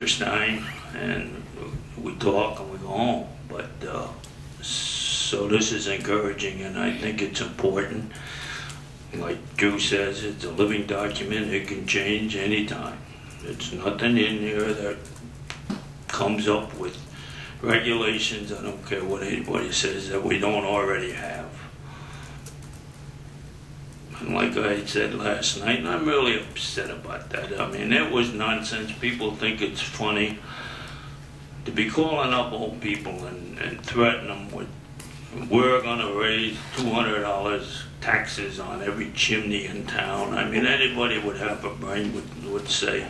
Stein, and we talk and we go home. But so this is encouraging, and I think it's important. Like Drew says, it's a living document. It can change anytime. It's nothing in here that comes up with regulations. I don't care what anybody says that we don't already have. And like I said last night, and I'm really upset about that. I mean, it was nonsense. People think it's funny to be calling up old people and threatening them with, we're going to raise $200 taxes on every chimney in town. I mean, anybody would have a brain would say,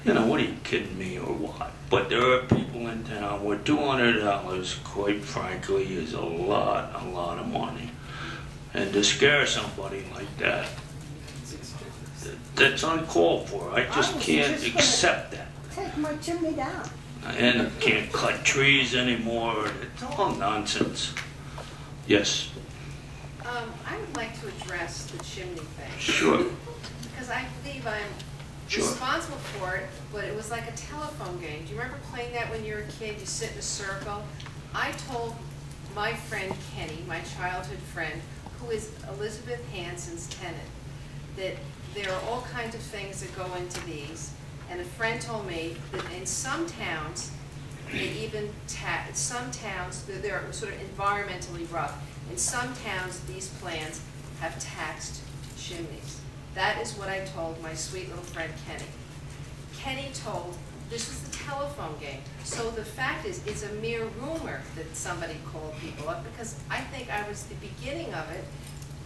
you know, what are you kidding me or what? But there are people in town where $200, quite frankly, is a lot of money. And to scare somebody like that, that's uncalled for. I just can't accept that. Take my chimney down. And can't cut trees anymore. It's all nonsense. Yes? I would like to address the chimney thing. Sure. Because I believe I'm Sure. responsible for it, but it was like a telephone game. Do you remember playing that when you were a kid? You sit in a circle. I told my friend Kenny, my childhood friend, who is Elizabeth Hansen's tenant, that there are all kinds of things that go into these. And a friend told me that in some towns, they even some towns, they're sort of environmentally rough. In some towns, these plans have taxed chimneys. That is what I told my sweet little friend Kenny. Kenny told, this was the telephone game. So the fact is, it's a mere rumor that somebody called people up, because I think I was the beginning of it.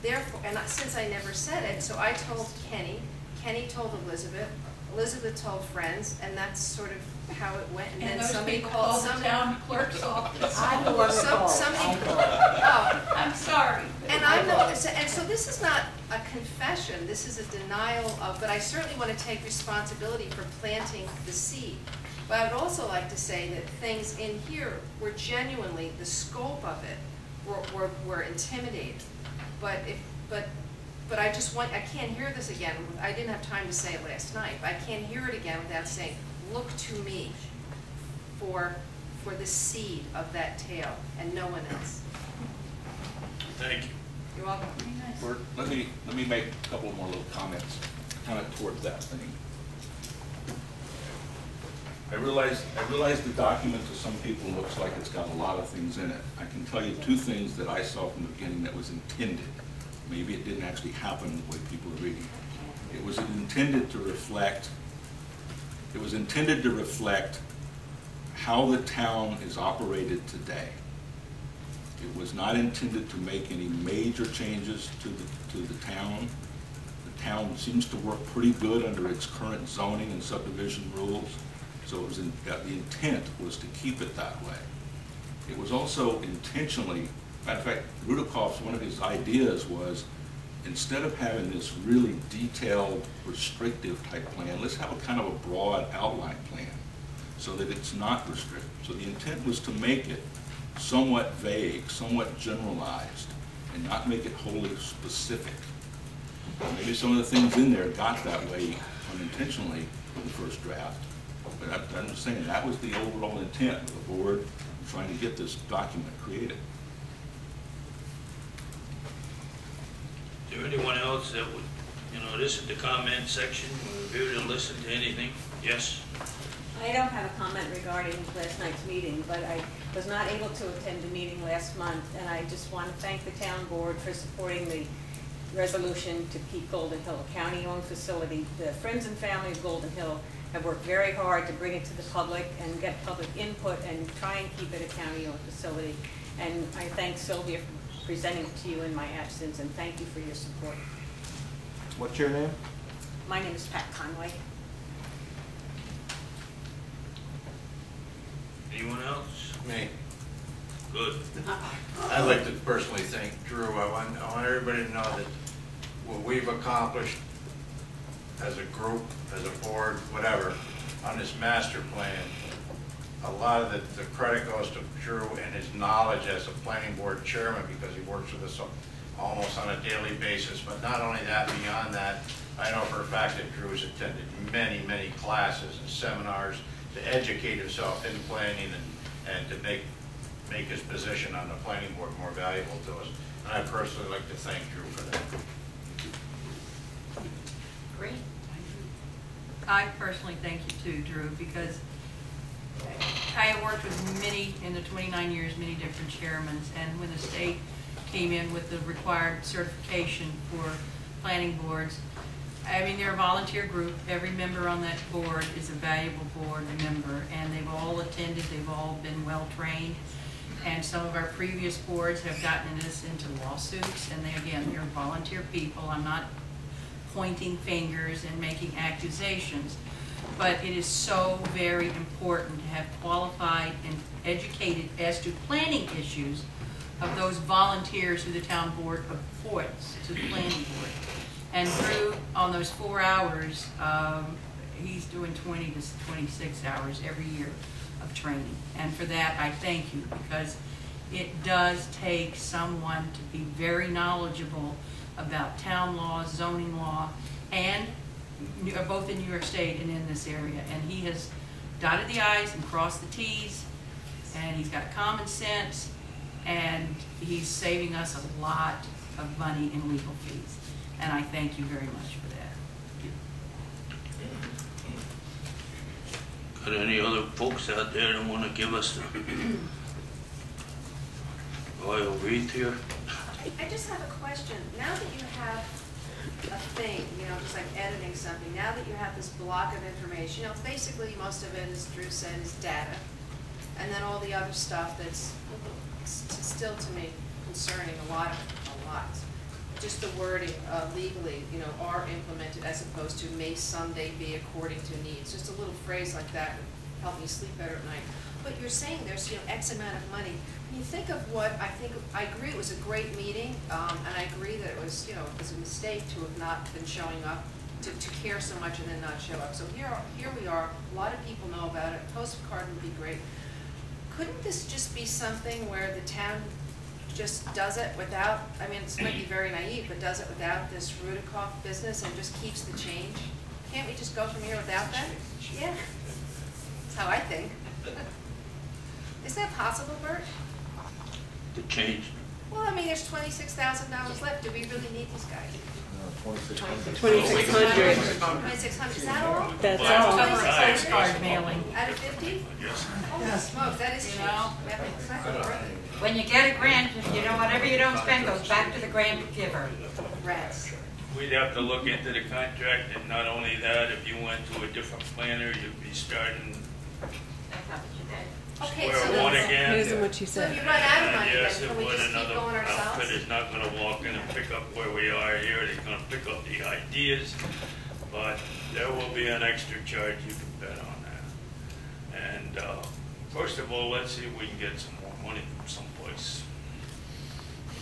Therefore, and since I never said it, so I told Kenny, Kenny told Elizabeth, Elizabeth told friends, and that's sort of how it went. And then somebody called somebody. the town clerk's office. I'm the one that called. Somebody. Oh. I'm sorry. And I'm not, and so this is not a confession, this is a denial of, but I certainly want to take responsibility for planting the seed. But I would also like to say that things in here were genuinely, the scope of it were intimidating. But I just want, I can't hear this again. I didn't have time to say it last night, but I can't hear it again without saying, look to me for the seed of that tale and no one else. Thank you. You're welcome. Bert, let me make a couple more little comments kind of towards that thing. I realize the document to some people looks like it's got a lot of things in it. I can tell you two things that I saw from the beginning that was intended. Maybe it didn't actually happen the way people are reading it. It was intended to reflect how the town is operated today. It was not intended to make any major changes to the town. The town seems to work pretty good under its current zoning and subdivision rules. So it was the intent was to keep it that way. It was also intentionally, matter of fact, Rudikov's, one of his ideas was, instead of having this really detailed, restrictive type plan, let's have a kind of a broad outline plan so that it's not restrictive. So the intent was to make it somewhat vague, somewhat generalized, and not make it wholly specific. Maybe some of the things in there got that way unintentionally in the first draft. But I'm just saying that was the overall intent of the board trying to get this document created. Is there anyone else that would, this is the comment section. We're here to listen to anything. Yes? I don't have a comment regarding last night's meeting, but I was not able to attend the meeting last month, and I just want to thank the town board for supporting the resolution to keep Golden Hill a county-owned facility. The friends and family of Golden Hill have worked very hard to bring it to the public and get public input and try and keep it a county-owned facility. And I thank Sylvia for presenting it to you in my absence, and thank you for your support. What's your name? My name is Pat Conway. Anyone else? Me. Good. I'd like to personally thank Drew. I want everybody to know that what we've accomplished as a group, as a board, whatever, on this master plan, a lot of the credit goes to Drew and his knowledge as a planning board chairman, because he works with us almost on a daily basis. But not only that, beyond that, I know for a fact that Drew has attended many classes and seminars. to educate himself in planning and to make his position on the planning board more valuable to us. And I personally like to thank Drew for that. Great. I personally thank you too, Drew, because I have worked with many, in the 29 years, many different chairmen, and when the state came in with the required certification for planning boards, I mean, they're a volunteer group. Every member on that board is a valuable board member, and they've all attended, they've all been well-trained, and some of our previous boards have gotten us into lawsuits, and they're volunteer people. I'm not pointing fingers and making accusations, but it is so very important to have qualified and educated as to planning issues of those volunteers who the town board appoints to the planning board. And Drew, on those 4 hours, he's doing 20 to 26 hours every year of training. And for that, I thank you, because it does take someone to be very knowledgeable about town law, zoning law, and both in New York State and in this area. And he has dotted the I's and crossed the T's, and he's got common sense, and he's saving us a lot of money in legal fees. And I thank you very much for that. Got any other folks out there that want to give us the royal wreath here? I just have a question. Now that you have a thing, just like editing something, now that you have this block of information, basically most of it, as Drew said, is data. And then all the other stuff that's still to me concerning, a lot. Just the wording legally, are implemented as opposed to may someday be according to needs. Just a little phrase like that would help me sleep better at night. But you're saying there's X amount of money. When you think of what I agree it was a great meeting, and I agree that it was it was a mistake to have not been showing up, to care so much and then not show up. So here we are. A lot of people know about it. A postcard would be great. Couldn't this just be something where the town just does it without, it might be very naive, but does it without this Rudikoff business and just keeps the change? Can't we just go from here without that? Yeah. That's how I think. Is that possible, Bert? To change? Well, there's $26,000 left. Do we really need these guys? 2,600. 2,600. 2,600, is that all? That's Well, all. that's Cover a postcard mailing. Out of 50? Yes. Holy smokes, that is You change. know? That's not gonna work. When you get a grant, whatever you don't spend goes back to the grant giver. Rats. We'd have to look into the contract, and not only that, if you went to a different planner, you'd be starting That's not what you did. Okay, square one again. what she So if you run out of money, Yes, then it can we would. just keep Another going outfit ourselves? is not gonna walk in and pick up where we are here. They're gonna pick up the ideas, but there will be an extra charge, you can bet on that. And, first of all, let's see if we can get some more money from someplace.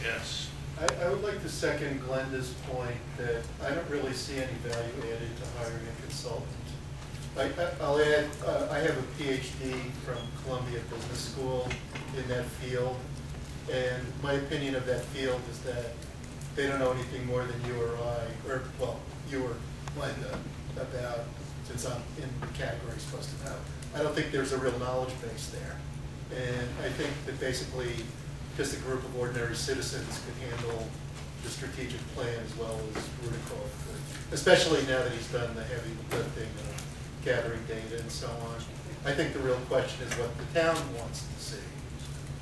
Yes. I would like to second Glenda's point that I don't really see any value added to hiring a consultant. I'll add, I have a PhD from Columbia Business School in that field, and my opinion of that field is that they don't know anything more than you or I, or, well, you or Glenda, about, since I'm in the category supposed to know. I don't think there's a real knowledge base there. And I think that basically, just a group of ordinary citizens could handle the strategic plan as well as Rudikoff could, especially now that he's done the heavy lifting of gathering data and so on. I think the real question is what the town wants to see.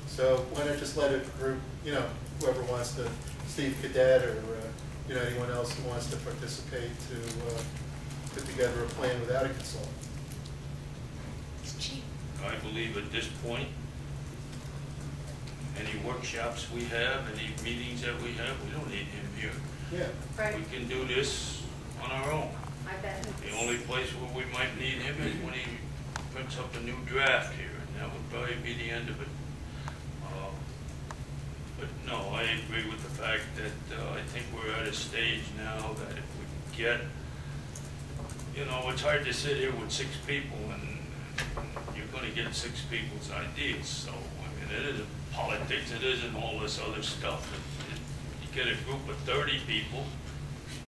So why not just let a group, whoever wants to, Steve Cadet or anyone else who wants to participate to put together a plan without a consultant. It's cheap. I believe at this point, any workshops we have, any meetings that we have, we don't need him here. Yeah. Right, We can do this on our own. I bet. The only place where we might need him is when he prints up a new draft here, and that would probably be the end of it. But no, I agree with the fact that I think we're at a stage now that if we get, it's hard to sit here with 6 people and you're going to get 6 people's ideas. So, it isn't politics, it isn't all this other stuff. You get a group of 30 people,